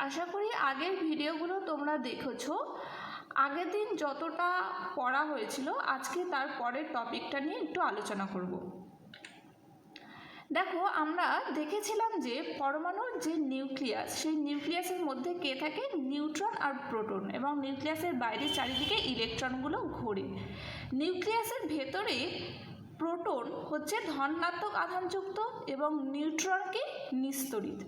আশা করি আগের ভিডিওগুলো তোমরা দেখেছো। আগের দিন যতটা পড়া হয়েছিল আজকে তার পরের টপিকটা নিয়ে একটু আলোচনা করব। দেখো, আমরা দেখেছিলাম যে পরমাণুর যে নিউক্লিয়াস, সেই নিউক্লিয়াসের মধ্যে কে থাকে? নিউট্রন আর প্রোটন, এবং নিউক্লিয়াসের বাইরে চারিদিকে ইলেকট্রনগুলো ঘোরে। নিউক্লিয়াসের ভেতরে প্রোটন হচ্ছে ধনাত্মক আধানযুক্ত এবং নিউট্রনকে নিস্তড়িত।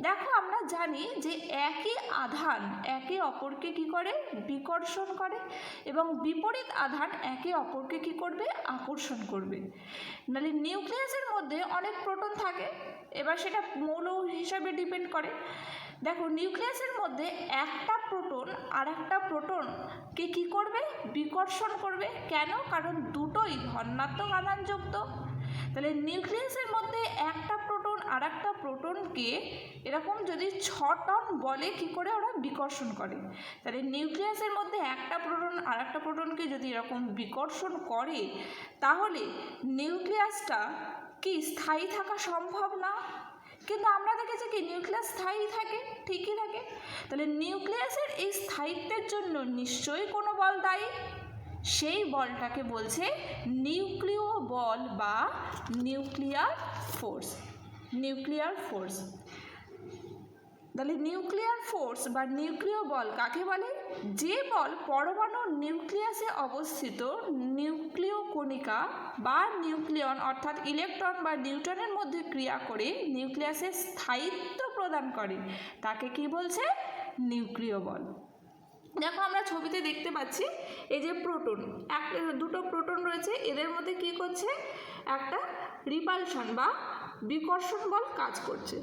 দেখো, আমরা জানি যে একই আধান একে অপরকে কি করে? বিকর্ষণ করে, এবং বিপরীত আধান একে অপরকে কি করবে? আকর্ষণ করবে। মানে নিউক্লিয়াসের মধ্যে অনেক প্রোটন থাকে, এবার সেটা মৌল হিসাবে ডিপেন্ড করে। দেখো, নিউক্লিয়াসের মধ্যে একটা প্রোটন আর একটা প্রোটনকে কী করবে? বিকর্ষণ করবে। কেন? কারণ দুটোই ধনাত্মক আধানযুক্ত। তাহলে নিউক্লিয়াসের মধ্যে একটা প্রোটন আর একটা প্রোটনকে এরকম যদি 6 টন বলে কি করে ওরা বিকর্ষণ করে, তাহলে নিউক্লিয়াসের মধ্যে একটা প্রোটন আর একটা প্রোটনকে যদি এরকম বিকর্ষণ করে, তাহলে নিউক্লিয়াসটা কি স্থায়ী থাকা সম্ভব না। কিন্তু আমরা দেখেছি কি নিউক্লিয়াস স্থায়ী থাকে, ঠিকই থাকে। তাহলে নিউক্লিয়াসের এই স্থায়িত্বের জন্য নিশ্চয়ই কোনো বল দায়ী। সেই বলটাকে বলছে নিউক্লিয় বল বা নিউক্লিয়ার ফোর্স। Nuclear force. তাহলে নিউক্লিয়ার ফোর্স বা নিউক্লিয় বল কাকে বলে? যে বল পরমাণুর নিউক্লিয়াসে অবস্থিত নিউক্লিয় কণিকা বা নিউক্লিয়ন অর্থাৎ ইলেকট্রন বা নিউট্রনের মধ্যে ক্রিয়া করে নিউক্লিয়াসের স্থায়িত্ব প্রদান করে, তাকে কি বলছে? নিউক্লিয় বল। দেখো, আমরা ছবিতে দেখতে পাচ্ছি এই যে প্রোটন, দুটো প্রোটন রয়েছে, এদের মধ্যে কি করছে? একটা রিপালশন বা বিকর্ষণ বল কাজ করছে,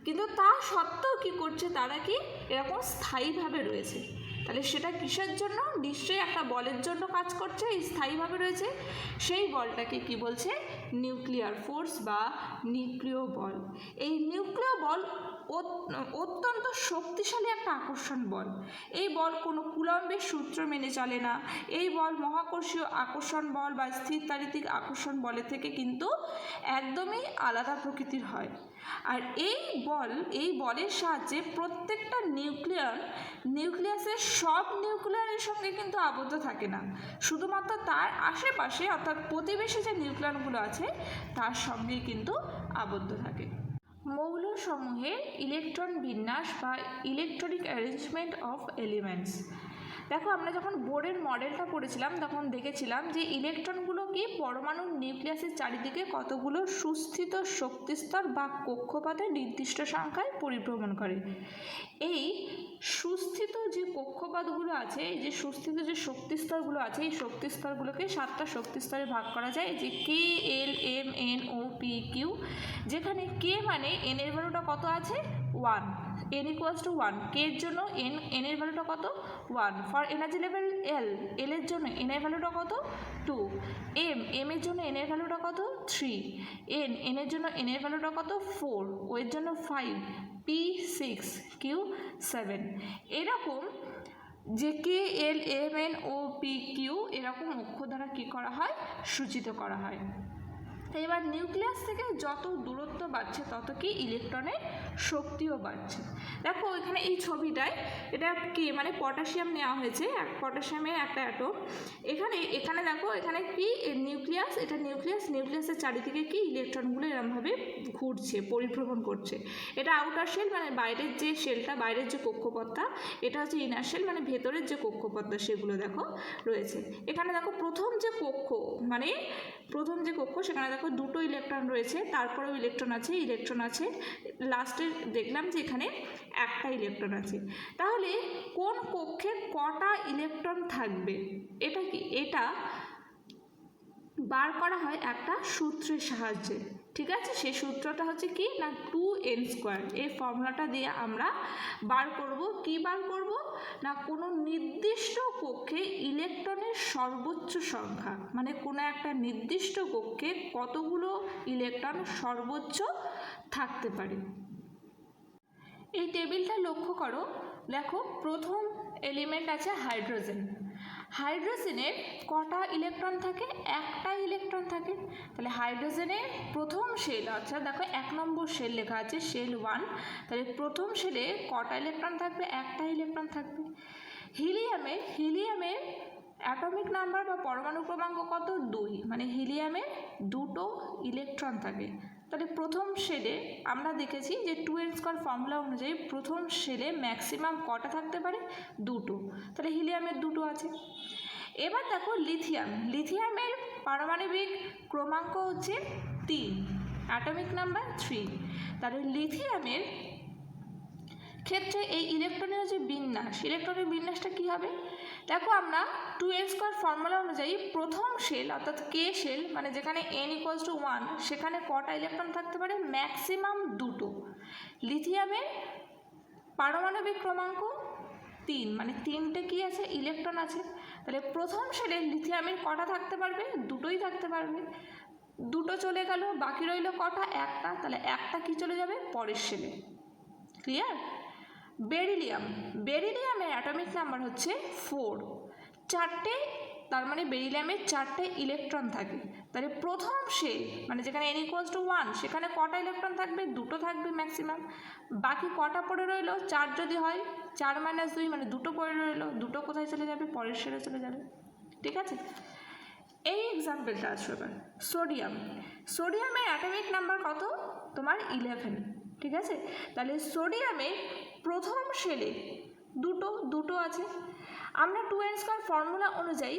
কিন্তু তা সত্ত্বেও কি করছে? তারা কি এরকম স্থায়ীভাবে রয়েছে। তাহলে সেটা কিসের জন্য? নিশ্চয়ই একটা বলের জন্য কাজ করছে, স্থায়ীভাবে রয়েছে। সেই বলটাকে কি বলছে? নিউক্লিয়ার ফোর্স বা নিউক্লিয় বল। এই নিউক্লিয় বল অত্যন্ত শক্তিশালী একটা আকর্ষণ বল। এই বল কোনো কুলম্বের সূত্র মেনে চলে না। এই বল মহাকর্ষীয় আকর্ষণ বল বা স্থিরতারিতিক আকর্ষণ বলের থেকে কিন্তু একদমই আলাদা প্রকৃতির হয়। আর এই বলের সাহায্যে প্রত্যেকটা নিউক্লিয়াসের সব নিউক্লিয়ারের সঙ্গে কিন্তু আবদ্ধ থাকে না, শুধুমাত্র তার আশেপাশে অর্থাৎ প্রতিবেশী যে নিউক্লিয়ারগুলো আছে তার সঙ্গেই কিন্তু আবদ্ধ থাকে। মৌলসমূহের ইলেকট্রন বিন্যাস বা ইলেকট্রনিক অ্যারেঞ্জমেন্ট অফ এলিমেন্টস। দেখো, আমরা যখন বোরের মডেলটা পড়েছিলাম তখন দেখেছিলাম যে ইলেকট্রনগুলো কি পরমাণুর নিউক্লিয়াসের চারিদিকে কতগুলো সুস্থিত শক্তিস্তর বা কক্ষপথে নির্দিষ্ট সংখ্যায় পরিভ্রমণ করে। এই সুস্থিত যে কক্ষপথগুলো আছে, এই যে সুস্থিত যে শক্তিস্তরগুলো আছে, এই শক্তিস্তরগুলোকে 7টা শক্তিস্তরে ভাগ করা যায়, যে K, L, M, N, O, P, Q. যেখানে কে মানে এন এর ভ্যালুটা কত আছে? 1। n equals to 1। কে এর জন্য এন এর ভ্যালুটা কত? 1। ফর এনার্জি লেভেল এল এর জন্য এন এর ভ্যালুটা কত? 2। এম এর জন্য এন এর ভ্যালুটা কত? 3। এন এর জন্য এন এর ভ্যালুটা কত? 4। ও এর জন্য 5। P 6, Q 7। এরকম যে K, L, M, N, O, P, Q এরকম অক্ষর দ্বারা কী করা হয়? সূচিত করা হয়। এবার নিউক্লিয়াস থেকে যত দূরত্ব বাড়ছে তত কি ইলেকট্রনের শক্তিও বাড়ছে। দেখো, এখানে এই ছবিটায় এটা কি মানে পটাশিয়াম নেওয়া হয়েছে, পটাশিয়ামের একটা অ্যাটম। এখানে দেখো, এখানে কি নিউক্লিয়াস, এটা নিউক্লিয়াসের চারিদিকে কি ইলেকট্রনগুলো এরমভাবে ঘুরছে, পরিভ্রমণ করছে। এটা আউটার শেল মানে বাইরের যে শেলটা, বাইরের যে কক্ষপথটা, এটা হচ্ছে ইনার শেল মানে ভেতরের যে কক্ষপথটা, সেগুলো দেখো রয়েছে। এখানে দেখো প্রথম যে কক্ষ সেখানে দেখো দুটো ইলেকট্রন রয়েছে, তারপরেও ইলেকট্রন আছে, লাস্টে দেখলাম যে এখানে একটা ইলেকট্রন আছে। তাহলে কোন কক্ষে কটা ইলেকট্রন থাকবে এটা বার করা হয় একটা সূত্রের সাহায্যে। ঠিক আছে, সেই সূত্রটা হচ্ছে কি না 2n²। এই ফর্মুলাটা দিয়ে আমরা বার করব না কোনো নির্দিষ্ট কক্ষে ইলেকট্রনের সর্বোচ্চ সংখ্যা, মানে কোনো একটা নির্দিষ্ট কক্ষে কতগুলো ইলেকট্রন সর্বোচ্চ থাকতে পারে। এই টেবিলটা লক্ষ্য করো। দেখো, প্রথম এলিমেন্ট আছে হাইড্রোজেন। হাইড্রোজেনের কটা ইলেকট্রন থাকে? একটা ইলেকট্রন থাকে। তাহলে হাইড্রোজেনের প্রথম শেল, আচ্ছা দেখো 1 নম্বর শেল লেখা আছে শেল 1, তাহলে প্রথম শেলে কটা ইলেকট্রন থাকবে? একটা ইলেকট্রন থাকবে। হিলিয়ামের অ্যাটমিক নাম্বার বা পরমাণু ক্রমাঙ্ক কত? 2, মানে হিলিয়ামের 2টো ইলেকট্রন থাকে। তাহলে প্রথম শেলে আমরা দেখেছি যে 2n স্কয়ার ফর্মুলা অনুযায়ী প্রথম শেলে ম্যাক্সিমাম কটা থাকতে পারে? 2টো, তাহলে হিলিয়ামের 2টো আছে। এবার দেখো লিথিয়ামের পারমাণবিক ক্রমাঙ্ক হচ্ছে 3, অ্যাটমিক নাম্বার 3। তাহলে লিথিয়ামের ক্ষেত্রে এই ইলেকট্রনের যে ইলেকট্রনের বিন্যাসটা কী হবে? দেখো আমরা 2n স্কয়ার ফর্মুলা অনুযায়ী প্রথম শেল অর্থাৎ কে শেল, মানে যেখানে n = 1, সেখানে কটা ইলেকট্রন থাকতে পারে? ম্যাক্সিমাম 2টো। লিথিয়ামের পারমাণবিক ক্রমাঙ্ক 3, মানে 3টে কি আছে? ইলেকট্রন আছে। তাহলে প্রথম শেলে লিথিয়ামের কটা থাকতে পারবে? 2টোই থাকতে পারবে। 2টো চলে গেল, বাকি রইল কটা? একটা। তাহলে একটা কি চলে যাবে? পরের শেলে। ক্লিয়ার? বেরিলিয়ামের অ্যাটমিক নাম্বার হচ্ছে 4, 4টে, তার মানে বেরিলিয়ামের 4টে ইলেকট্রন থাকে। তাহলে প্রথম শেল, মানে যেখানে n = 1, সেখানে কটা ইলেকট্রন থাকবে? 2টো থাকবে ম্যাক্সিমাম। বাকি কটা পড়ে রইল? 4 যদি হয়, 4 - 2, মানে 2টো পড়ে রইল। 2টো কোথায় চলে যাবে? পরের শেলে চলে যাবে। ঠিক আছে, এই এক্সাম্পলটা আসবে। এবার সোডিয়ামের অ্যাটমিক নাম্বার কত? তোমার 11। ঠিক আছে, তাহলে সোডিয়ামের প্রথম শেলে দুটো আছে। আমরা 2n স্কয়ার ফর্মুলা অনুযায়ী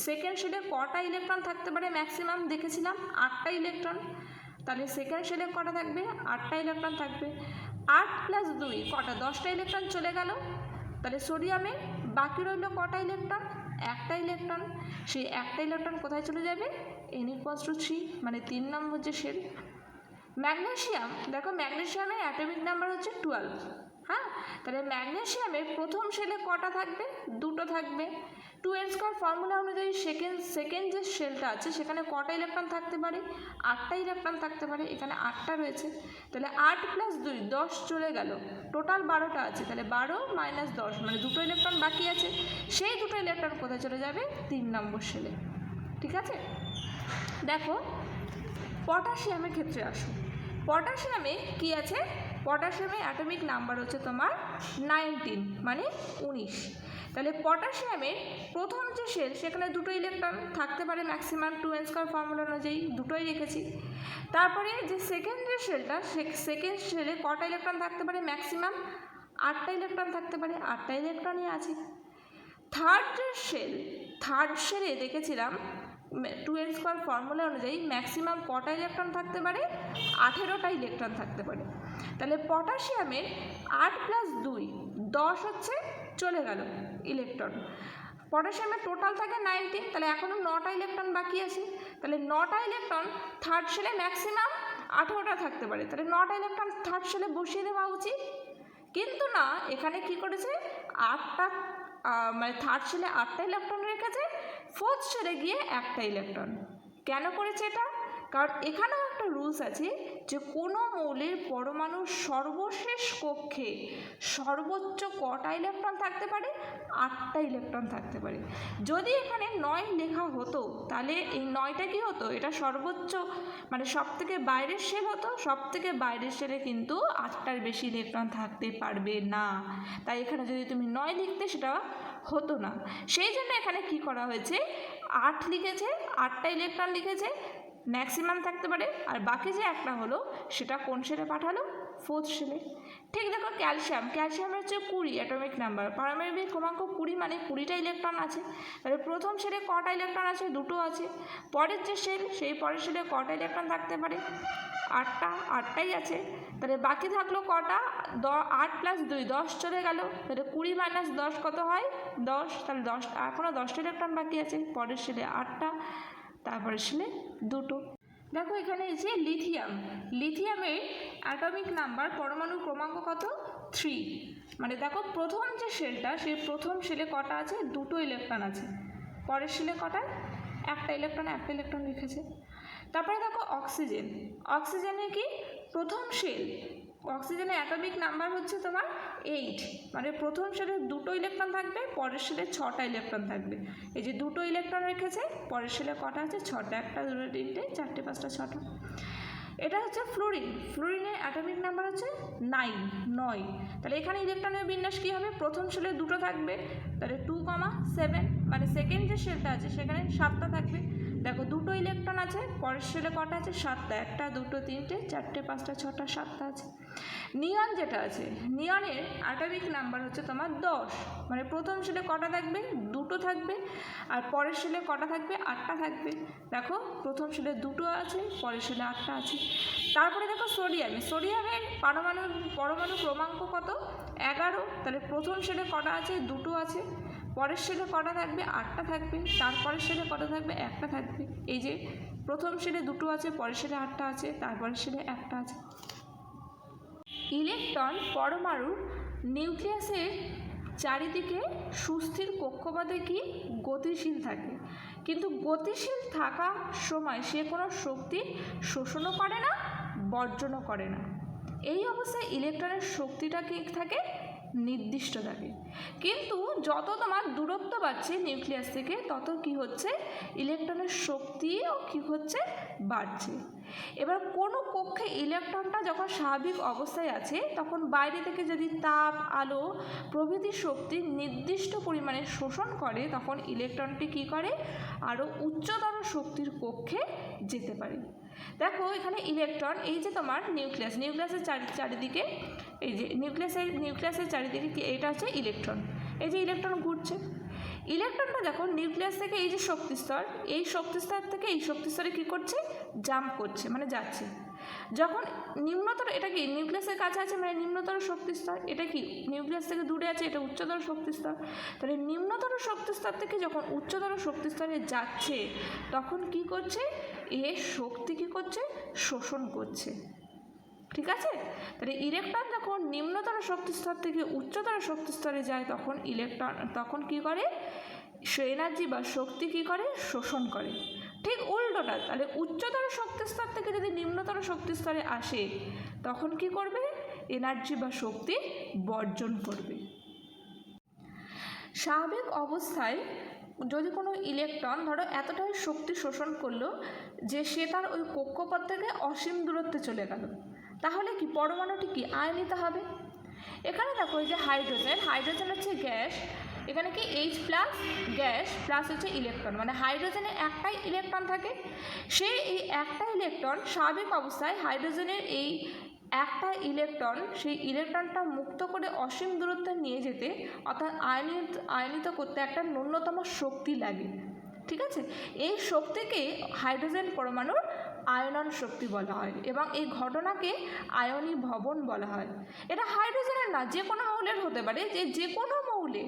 সেকেন্ড শেলে কটা ইলেকট্রন থাকতে পারে ম্যাক্সিমাম দেখেছিলাম? 8টা ইলেকট্রন। তাহলে সেকেন্ড শেলে কটা থাকবে? 8টা ইলেকট্রন থাকবে। 8 + 2 কটা? 10টা ইলেকট্রন চলে গেল। তাহলে সোডিয়ামে বাকি রইল কটা ইলেকট্রন? একটা ইলেকট্রন। সেই একটা ইলেকট্রন কোথায় চলে যাবে? n = 3, মানে 3 নম্বর যে শেল। ম্যাগনেসিয়াম, দেখো ম্যাগনেসিয়ামের অ্যাটমিক নাম্বার হচ্ছে 12। হ্যাঁ, তাহলে ম্যাগনেসিয়ামের প্রথম শেলে কটা থাকবে? 2টো থাকবে। 2n স্কয়ার ফর্মুলা অনুযায়ী সেকেন্ড যে শেলটা আছে সেখানে কটা ইলেকট্রন থাকতে পারে? 8টা ইলেকট্রন থাকতে পারে। এখানে 8টা রয়েছে। তাহলে 8 + 2 10 চলে গেল, টোটাল 12টা আছে। তাহলে 12 - 10, মানে 2টো ইলেকট্রন বাকি আছে। সেই 2টো ইলেকট্রন কোথায় চলে যাবে? 3 নম্বর শেলে। ঠিক আছে, দেখো পটাশিয়ামের ক্ষেত্রে আসো। পটাশিয়ামে কি আছে? পটাশিয়ামের অ্যাটমিক নাম্বার হচ্ছে তোমার 19, মানে 19। তাহলে পটাশিয়ামের প্রথম যে শেল, সেখানে 2টো ইলেকট্রন থাকতে পারে ম্যাক্সিমাম 2n স্কয়ার ফর্মুলা অনুযায়ী, 2টোই রেখেছি। তারপরে যে সেকেন্ড যে শেলটা, সেকেন্ড শেলে কটা ইলেকট্রন থাকতে পারে ম্যাক্সিমাম? 8টা ইলেকট্রন থাকতে পারে। 8টা ইলেকট্রনই আছে। থার্ড শেলে দেখেছিলাম 2n স্কয়ার ফর্মুলা অনুযায়ী ম্যাক্সিমাম কটা ইলেকট্রন থাকতে পারে? 18টা ইলেকট্রন থাকতে পারে। তাহলে পটাশিয়ামের 8 + 2 10 হচ্ছে, চলে গেল ইলেকট্রন। পটাশিয়ামের টোটাল থাকে 19, তাহলে এখনও 9টা ইলেকট্রন বাকি আছে। তাহলে 9টা ইলেকট্রন থার্ড শেলে ম্যাক্সিমাম 18টা থাকতে পারে। তাহলে 9টা ইলেকট্রন থার্ড শেলে বসিয়ে দেওয়া উচিত, কিন্তু না, এখানে কি করেছে? 8টা, মানে থার্ড শেলে 8টা ইলেকট্রন রেখেছে, ফোর্থ শেলে গিয়ে একটা ইলেকট্রন। কেন করেছে এটা? কারণ এখানেও একটা রুলস আছে যে কোনো মৌলের পরমাণুর সর্বশেষ কক্ষে সর্বোচ্চ কটা ইলেকট্রন থাকতে পারে? 8টা ইলেকট্রন থাকতে পারে। যদি এখানে 9 লেখা হতো, তাহলে এই 9টা কি হতো? এটা সর্বোচ্চ, মানে সবথেকে বাইরের শেল হতো। সবথেকে বাইরের শেলে কিন্তু 8টার বেশি ইলেকট্রন থাকতে পারবে না। তাই এখানে যদি তুমি 9 লিখতে, সেটা হতো না। সেই জন্য এখানে কি করা হয়েছে? 8 লিখেছে, 8টা ইলেকট্রন লিখেছে, ম্যাক্সিমাম থাকতে পারে। আর বাকি যে একটা হলো, সেটা কোন শেলে পাঠালো? ফোর্থ শেলে। ঠিক দেখো ক্যালসিয়ামের হচ্ছে 20 অ্যাটমিক নাম্বার, পারমাণবিক ক্রমাঙ্ক 20, মানে 20টা ইলেকট্রন আছে। তাহলে প্রথম শেলে কটা ইলেকট্রন আছে? 2টো আছে। পরের যে শেল, সেই পরের শেলে কটা ইলেকট্রন থাকতে পারে? 8টাই আছে। তাহলে বাকি থাকলো কটা? 8 + 2 10 চলে গেল। তাহলে 20 - 10 কত হয়? 10। তাহলে 10, এখনও 10টা ইলেকট্রন বাকি আছে। পরের শেলে 8টা, তারপরে শেলে 2টো। দেখো এখানে এই যে লিথিয়ামের অ্যাটমিক নাম্বার পরমাণু ক্রমাঙ্ক কত? 3। মানে দেখো প্রথম যে শেলটা, সেই প্রথম শেলে কটা আছে? 2টো ইলেকট্রন আছে। পরের শেলে কটা? একটা ইলেকট্রন লিখেছে। তারপরে দেখো অক্সিজেনে কি? প্রথম শেল অক্সিজেনের অ্যাটমিক নাম্বার হচ্ছে তোমার 8, মানে প্রথম শেলে 2টো ইলেকট্রন থাকবে, পরের শেলে 6টা ইলেকট্রন থাকবে। এই যে 2টো ইলেকট্রন রেখেছে, পরের শেলে কটা আছে? 6টা, 1টা 2টা 3টে 4টে 5টা 6টা। এটা হচ্ছে ফ্লুরিন। ফ্লুরিনের অ্যাটমিক নাম্বার হচ্ছে 9। তাহলে এখানে ইলেকট্রনের বিন্যাস কী হবে? প্রথম শেলে 2টো থাকবে, তাহলে 2,7, মানে সেকেন্ড যে শেলটা আছে সেখানে 7টা থাকবে। দেখো 2টো ইলেকট্রন আছে, পরের শেলে কটা আছে? 7টা, 1টা 2টো 3টে 4টে 5টা 6টা 7টা আছে। নিয়ন যেটা আছে, নিয়নের অ্যাটমিক নাম্বার হচ্ছে তোমার 10, মানে প্রথম শেলে কটা থাকবে? 2টো থাকবে, আর পরের শেলে কটা থাকবে? 8টা থাকবে। দেখো প্রথম শেলে 2টো আছে, পরের শেলে 8টা আছে। তারপরে দেখো সোডিয়ামের পরমাণু ক্রমাঙ্ক কত? 11। তাহলে প্রথম শেলে কটা আছে? 2টো আছে, পরের শেলে কটা থাকবে? 8টা থাকবে, তারপরের শেলে কটা থাকবে? 1টা থাকবে। এই যে প্রথম শেলে 2টো আছে, পরের শেলে 8টা আছে, তারপরের শেলে 1টা আছে। ইলেকট্রন পরমাণুর নিউক্লিয়াসের চারিদিকে সুস্থির কক্ষপথে কি গতিশীল থাকে, কিন্তু গতিশীল থাকার সময় সে কোনো শক্তি শোষণও করে না, বর্জনও করে না। এই অবস্থায় ইলেকট্রনের শক্তিটা কি থাকে? নির্দিষ্ট থাকে। কিন্তু যত তোমার দূরত্ব বাড়ছে নিউক্লিয়াস থেকে, তত কি হচ্ছে? ইলেকট্রনের শক্তিও কি হচ্ছে? বাড়ছে। এবার কোনো কক্ষে ইলেকট্রনটা যখন স্বাভাবিক অবস্থায় আছে, তখন বাইরে থেকে যদি তাপ, আলো প্রভৃতি শক্তি নির্দিষ্ট পরিমাণে শোষণ করে, তখন ইলেকট্রনটি কি করে? আরও উচ্চতর শক্তির কক্ষে যেতে পারে। দেখো এখানে ইলেকট্রন, এই যে তোমার নিউক্লিয়াসের চারিদিকে, এই যে নিউক্লিয়াসের চারিদিকে এটা হচ্ছে ইলেকট্রন। এই যে ইলেকট্রন ঘুরছে, ইলেকট্রনটা যখন নিউক্লিয়াস থেকে এই যে শক্তিস্তর, এই শক্তিস্তর থেকে এই শক্তিস্তরে কী করছে? জাম্প করছে, মানে যাচ্ছে। যখন নিম্নতর, এটা কি নিউক্লিয়াসের কাছে আছে মানে নিম্নতর শক্তিস্তর, এটা কি নিউক্লিয়াস থেকে দূরে আছে, এটা উচ্চতর শক্তিস্তর। তাহলে নিম্নতর শক্তিস্তর থেকে যখন উচ্চতর শক্তিস্তরে যাচ্ছে, তখন কি করছে? এর শক্তি কি করছে? শোষণ করছে। ঠিক আছে? তাহলে ইলেকট্রন যখন নিম্নতর শক্তিস্তর থেকে উচ্চতর শক্তিস্তরে যায়, তখন কি করে? এনার্জি বা শক্তি কি করে? শোষণ করে। ঠিক উল্টোটা, তাহলে উচ্চতর শক্তিস্তর থেকে যদি নিম্নতর শক্তিস্তরে আসে, তখন কি করবে? এনার্জি বা শক্তি বর্জন করবে। স্বাভাবিক অবস্থায় যদি কোনো ইলেকট্রন ধরো এতটাই শক্তি শোষণ করলো যে সে তার ওই কক্ষপথ থেকে অসীম দূরত্বে চলে গেল, তাহলে কি পরমাণুটি কি আয়নিত হবে? এখানে দেখো এই যে হাইড্রোজেন হচ্ছে গ্যাস, এখানে কি H+ গ্যাস প্লাস হচ্ছে ইলেকট্রন, মানে হাইড্রোজেনের একটাই ইলেকট্রন থাকে। সেই এই একটা ইলেকট্রন স্বাভাবিক অবস্থায় হাইড্রোজেনের এই একটা ইলেকট্রন, সেই ইলেকট্রনটা মুক্ত করে অসীম দূরত্বে নিয়ে যেতে, অর্থাৎ আয়নিত করতে একটা ন্যূনতম শক্তি লাগে। ঠিক আছে? এই শক্তিকে হাইড্রোজেন পরমাণুর আয়নন শক্তি বলা হয়, এবং এই ঘটনাকে আয়নীভবন বলা হয়। এটা হাইড্রোজেনের না, যে কোনো মৌলের হতে পারে, যে কোনো মৌলে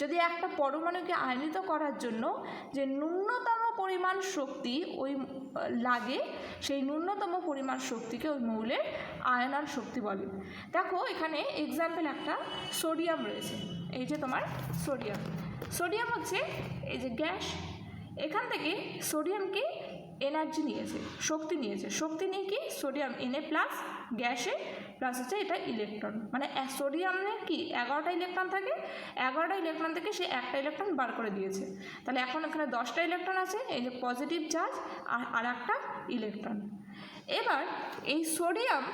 যদি একটা পরমাণুকে আয়নিত করার জন্য যে ন্যূনতম পরিমাণ শক্তি ওই লাগে, সেই ন্যূনতম পরিমাণ শক্তিকে ওই মৌলের আয়নন শক্তি বলে। দেখো এখানে এক্সাম্পল একটা সোডিয়াম রয়েছে, এই যে তোমার সোডিয়াম হচ্ছে এই যে গ্যাস, এখান থেকে সোডিয়ামকে এনার্জি নিয়েছে, শক্তি নিয়ে কি সোডিয়াম Na+ গ্যাসে প্লাস হচ্ছে এটা ইলেকট্রন, মানে সোডিয়ামে কি 11টা ইলেকট্রন থাকে, 11টা ইলেকট্রন থেকে সে একটা ইলেকট্রন বার করে দিয়েছে। তাহলে এখন এখানে 10টা ইলেকট্রন আছে, এই যে পজিটিভ চার্জ আর একটা ইলেকট্রন। এবার এই সোডিয়াম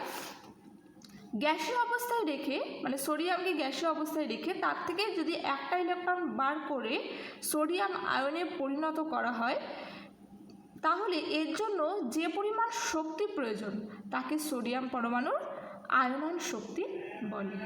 গ্যাসীয় অবস্থায় রেখে, মানে সোডিয়ামকে গ্যাসীয় অবস্থায় রেখে তার থেকে যদি একটা ইলেকট্রন বার করে সোডিয়াম আয়নে পরিণত করা হয়, তাহলে এর জন্য যে পরিমাণ শক্তি প্রয়োজন তাকে সোডিয়াম পরমাণুর আয়নন শক্তি বলে।